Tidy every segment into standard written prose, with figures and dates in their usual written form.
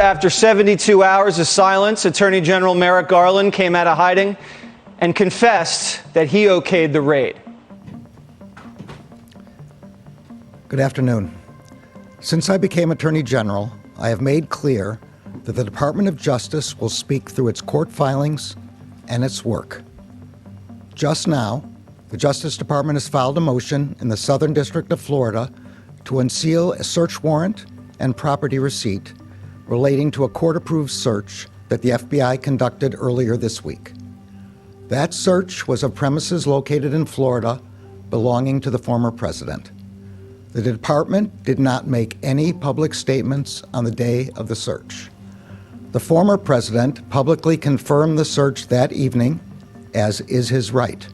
After 72 hours of silence, Attorney General Merrick Garland came out of hiding and confessed that he okayed the raid. Good afternoon. Since I became Attorney General, I have made clear that the Department of Justice will speak through its court filings and its work. Just now, the Justice Department has filed a motion in the Southern District of Florida to unseal a search warrant and property receipt relating to a court-approved search that the FBI conducted earlier this week. That search was of premises located in Florida belonging to the former president. The department did not make any public statements on the day of the search. The former president publicly confirmed the search that evening, as is his right.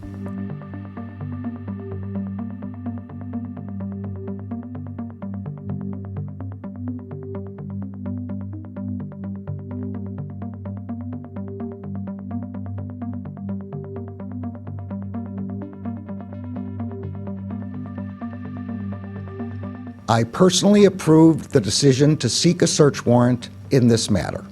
I personally approved the decision to seek a search warrant in this matter.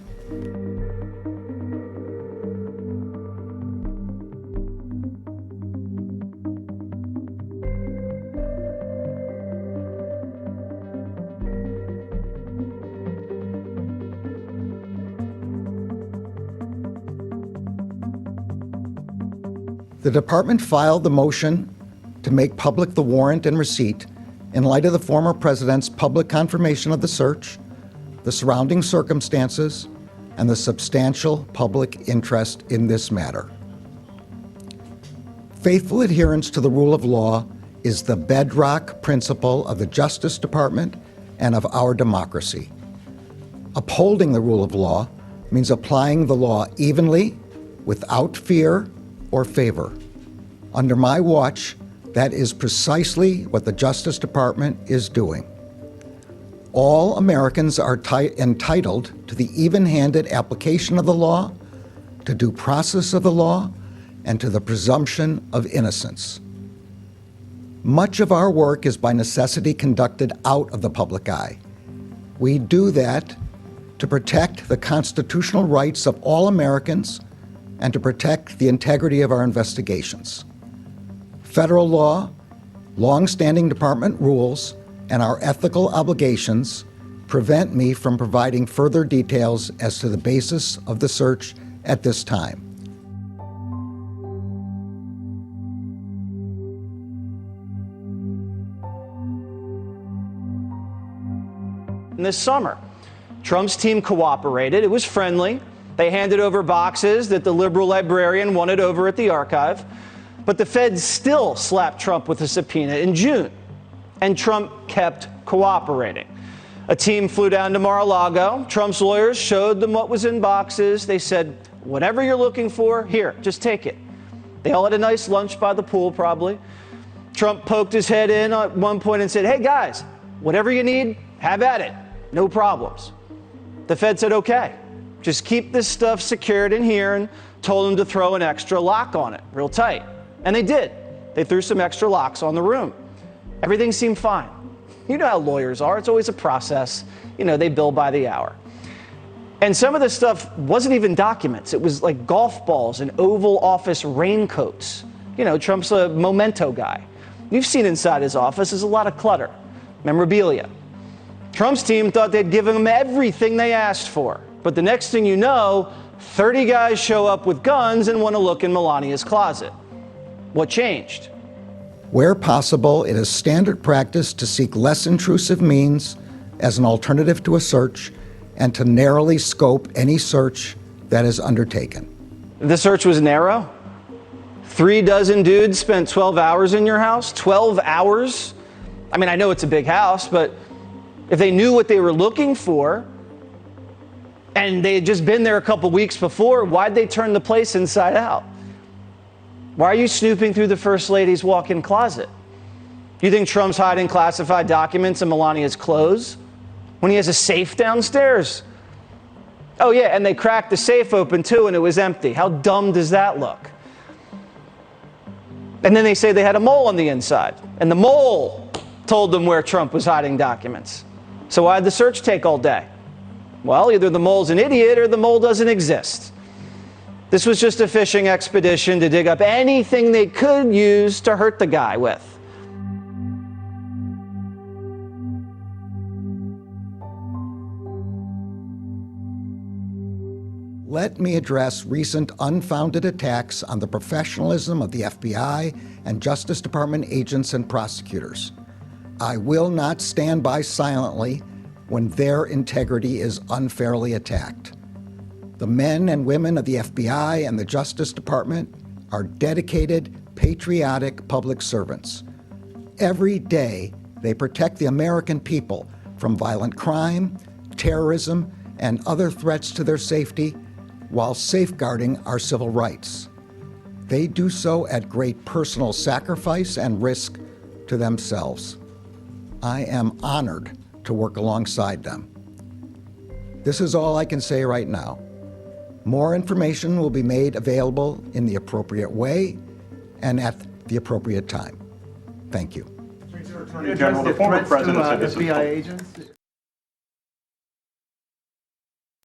The department filed the motion to make public the warrant and receipt in light of the former president's public confirmation of the search, the surrounding circumstances, and the substantial public interest in this matter. Faithful adherence to the rule of law is the bedrock principle of the Justice Department and of our democracy. Upholding the rule of law means applying the law evenly, without fear or favor. Under my watch, that is precisely what the Justice Department is doing. All Americans are entitled to the even-handed application of the law, to due process of the law, and to the presumption of innocence. Much of our work is by necessity conducted out of the public eye. We do that to protect the constitutional rights of all Americans and to protect the integrity of our investigations. Federal law, long-standing department rules, and our ethical obligations prevent me from providing further details as to the basis of the search at this time. This summer, Trump's team cooperated. It was friendly. They handed over boxes that the liberal librarian wanted over at the archive. But the feds still slapped Trump with a subpoena in June, and Trump kept cooperating. A team flew down to Mar-a-Lago. Trump's lawyers showed them what was in boxes. They said, whatever you're looking for, here, just take it. They all had a nice lunch by the pool, probably. Trump poked his head in at one point and said, hey, guys, whatever you need, have at it. No problems. The Fed said, okay, just keep this stuff secured in here, and told him to throw an extra lock on it, real tight. And they did. They threw some extra locks on the room. Everything seemed fine. You know how lawyers are. It's always a process. You know, they bill by the hour. And some of this stuff wasn't even documents. It was like golf balls and Oval Office raincoats. You know, Trump's a memento guy. You've seen inside his office, there's a lot of clutter, memorabilia. Trump's team thought they'd given him everything they asked for. But the next thing you know, 30 guys show up with guns and want to look in Melania's closet. What changed? Where possible, it is standard practice to seek less intrusive means as an alternative to a search and to narrowly scope any search that is undertaken. The search was narrow. 36 dudes spent 12 hours in your house. 12 hours? I mean, I know it's a big house, but if they knew what they were looking for and they had just been there a couple weeks before, why'd they turn the place inside out? Why are you snooping through the First Lady's walk-in closet? You think Trump's hiding classified documents in Melania's clothes when he has a safe downstairs? Oh yeah, and they cracked the safe open too and it was empty. How dumb does that look? And then they say they had a mole on the inside, and the mole told them where Trump was hiding documents. So why'd the search take all day? Well, either the mole's an idiot or the mole doesn't exist. This was just a fishing expedition to dig up anything they could use to hurt the guy with. Let me address recent unfounded attacks on the professionalism of the FBI and Justice Department agents and prosecutors. I will not stand by silently when their integrity is unfairly attacked. The men and women of the FBI and the Justice Department are dedicated, patriotic public servants. Every day, they protect the American people from violent crime, terrorism, and other threats to their safety, while safeguarding our civil rights. They do so at great personal sacrifice and risk to themselves. I am honored to work alongside them. This is all I can say right now. More information will be made available in the appropriate way and at the appropriate time. Thank you. Attorney General, the former president said this is FBI agents?